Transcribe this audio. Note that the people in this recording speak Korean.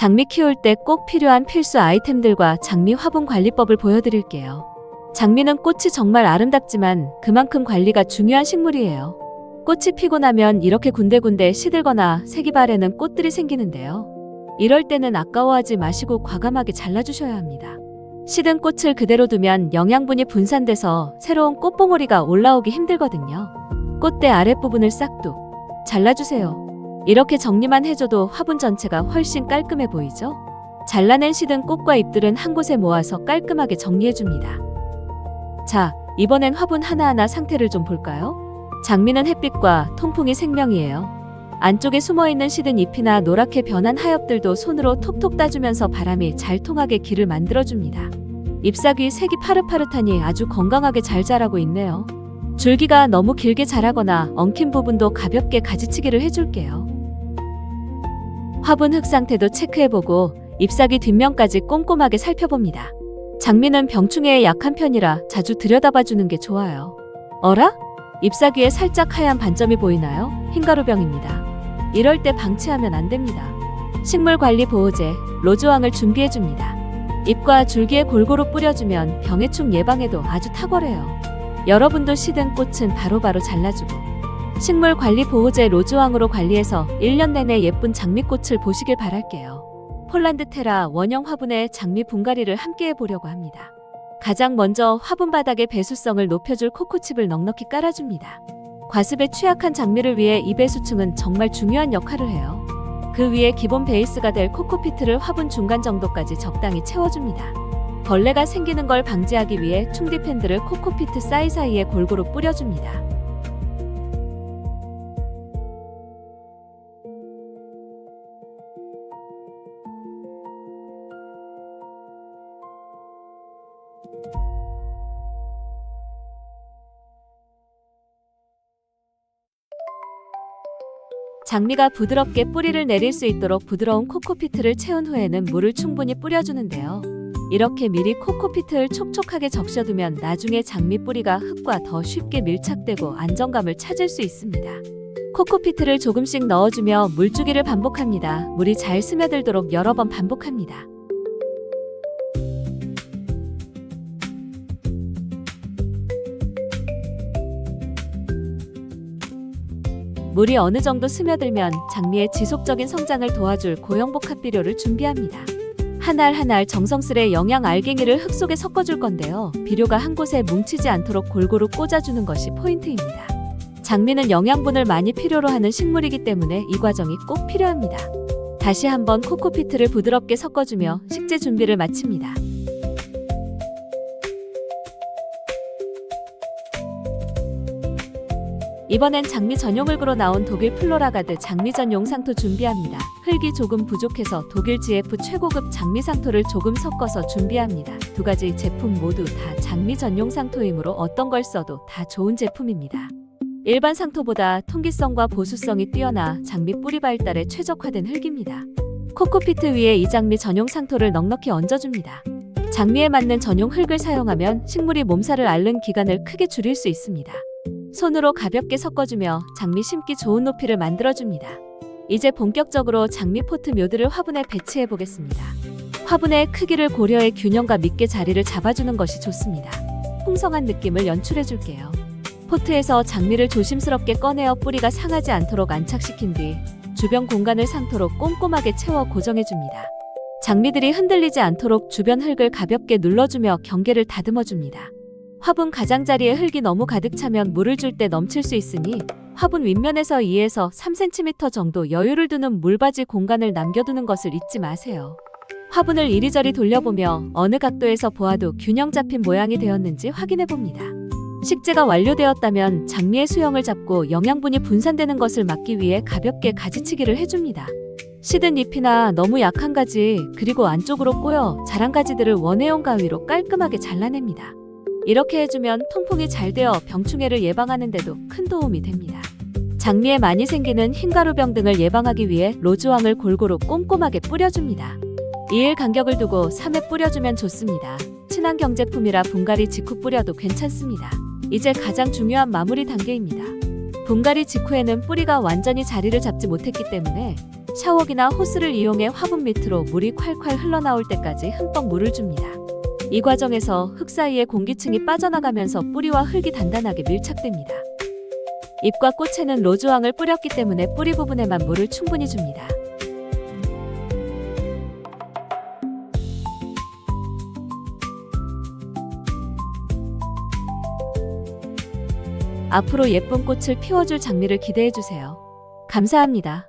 장미 키울 때 꼭 필요한 필수 아이템들과 장미 화분 관리법을 보여드릴게요. 장미는 꽃이 정말 아름답지만 그만큼 관리가 중요한 식물이에요. 꽃이 피고 나면 이렇게 군데군데 시들거나 색이 바래는 꽃들이 생기는데요. 이럴 때는 아까워하지 마시고 과감하게 잘라주셔야 합니다. 시든 꽃을 그대로 두면 영양분이 분산돼서 새로운 꽃봉오리가 올라오기 힘들거든요. 꽃대 아랫부분을 싹둑 잘라주세요. 이렇게 정리만 해줘도 화분 전체가 훨씬 깔끔해 보이죠? 잘라낸 시든 꽃과 잎들은 한 곳에 모아서 깔끔하게 정리해줍니다. 자, 이번엔 화분 하나하나 상태를 좀 볼까요? 장미는 햇빛과 통풍이 생명이에요. 안쪽에 숨어있는 시든 잎이나 노랗게 변한 하엽들도 손으로 톡톡 따주면서 바람이 잘 통하게 길을 만들어줍니다. 잎사귀 색이 파릇파릇하니 아주 건강하게 잘 자라고 있네요. 줄기가 너무 길게 자라거나 엉킨 부분도 가볍게 가지치기를 해줄게요. 화분 흙 상태도 체크해보고 잎사귀 뒷면까지 꼼꼼하게 살펴봅니다. 장미는 병충해에 약한 편이라 자주 들여다봐주는 게 좋아요. 어라? 잎사귀에 살짝 하얀 반점이 보이나요? 흰가루병입니다. 이럴 때 방치하면 안 됩니다. 식물관리보호제, 로즈왕을 준비해줍니다. 잎과 줄기에 골고루 뿌려주면 병해충 예방에도 아주 탁월해요. 여러분도 시든 꽃은 바로바로 잘라주고 식물관리보호제 로즈왕으로 관리해서 1년 내내 예쁜 장미꽃을 보시길 바랄게요. 폴란드 테라 원형 화분에 장미 분갈이를 함께 해보려고 합니다. 가장 먼저 화분 바닥에 배수성을 높여줄 코코칩을 넉넉히 깔아줍니다. 과습에 취약한 장미를 위해 이 배수층은 정말 중요한 역할을 해요. 그 위에 기본 베이스가 될 코코피트를 화분 중간 정도까지 적당히 채워줍니다. 벌레가 생기는 걸 방지하기 위해 충디팬들을 코코피트 사이사이에 골고루 뿌려줍니다. 장미가 부드럽게 뿌리를 내릴 수 있도록 부드러운 코코피트를 채운 후에는 물을 충분히 뿌려주는데요. 이렇게 미리 코코피트를 촉촉하게 적셔두면 나중에 장미 뿌리가 흙과 더 쉽게 밀착되고 안정감을 찾을 수 있습니다. 코코피트를 조금씩 넣어주며 물주기를 반복합니다. 물이 잘 스며들도록 여러 번 반복합니다. 물이 어느 정도 스며들면 장미의 지속적인 성장을 도와줄 고형복합 비료를 준비합니다. 한 알 한 알 정성스레 영양 알갱이를 흙 속에 섞어줄 건데요. 비료가 한 곳에 뭉치지 않도록 골고루 꽂아주는 것이 포인트입니다. 장미는 영양분을 많이 필요로 하는 식물이기 때문에 이 과정이 꼭 필요합니다. 다시 한번 코코피트를 부드럽게 섞어주며 식재 준비를 마칩니다. 이번엔 장미 전용 흙으로 나온 독일 플로라가드 장미 전용 상토 준비합니다. 흙이 조금 부족해서 독일 GF 최고급 장미 상토를 조금 섞어서 준비합니다. 두 가지 제품 모두 다 장미 전용 상토이므로 어떤 걸 써도 다 좋은 제품입니다. 일반 상토보다 통기성과 보수성이 뛰어나 장미 뿌리 발달에 최적화된 흙입니다. 코코피트 위에 이 장미 전용 상토를 넉넉히 얹어줍니다. 장미에 맞는 전용 흙을 사용하면 식물이 몸살을 앓는 기간을 크게 줄일 수 있습니다. 손으로 가볍게 섞어주며 장미 심기 좋은 높이를 만들어줍니다. 이제 본격적으로 장미 포트 묘들을 화분에 배치해 보겠습니다. 화분의 크기를 고려해 균형과 믿게 자리를 잡아주는 것이 좋습니다. 풍성한 느낌을 연출해 줄게요. 포트에서 장미를 조심스럽게 꺼내어 뿌리가 상하지 않도록 안착시킨 뒤 주변 공간을 상토로 꼼꼼하게 채워 고정해 줍니다. 장미들이 흔들리지 않도록 주변 흙을 가볍게 눌러주며 경계를 다듬어 줍니다. 화분 가장자리에 흙이 너무 가득 차면 물을 줄 때 넘칠 수 있으니 화분 윗면에서 2에서 3cm 정도 여유를 두는 물바지 공간을 남겨두는 것을 잊지 마세요. 화분을 이리저리 돌려보며 어느 각도에서 보아도 균형 잡힌 모양이 되었는지 확인해 봅니다. 식재가 완료되었다면 장미의 수영을 잡고 영양분이 분산되는 것을 막기 위해 가볍게 가지치기를 해줍니다. 시든 잎이나 너무 약한 가지 그리고 안쪽으로 꼬여 자란 가지들을 원해용 가위로 깔끔하게 잘라냅니다. 이렇게 해주면 통풍이 잘 되어 병충해를 예방하는 데도 큰 도움이 됩니다. 장미에 많이 생기는 흰가루병 등을 예방하기 위해 로즈왕을 골고루 꼼꼼하게 뿌려줍니다. 2일 간격을 두고 3회 뿌려주면 좋습니다. 친환경 제품이라 분갈이 직후 뿌려도 괜찮습니다. 이제 가장 중요한 마무리 단계입니다. 분갈이 직후에는 뿌리가 완전히 자리를 잡지 못했기 때문에 샤워기나 호스를 이용해 화분 밑으로 물이 콸콸 흘러나올 때까지 흠뻑 물을 줍니다. 이 과정에서 흙 사이에 공기층이 빠져나가면서 뿌리와 흙이 단단하게 밀착됩니다. 잎과 꽃에는 로즈왕을 뿌렸기 때문에 뿌리 부분에만 물을 충분히 줍니다. 앞으로 예쁜 꽃을 피워줄 장미를 기대해주세요. 감사합니다.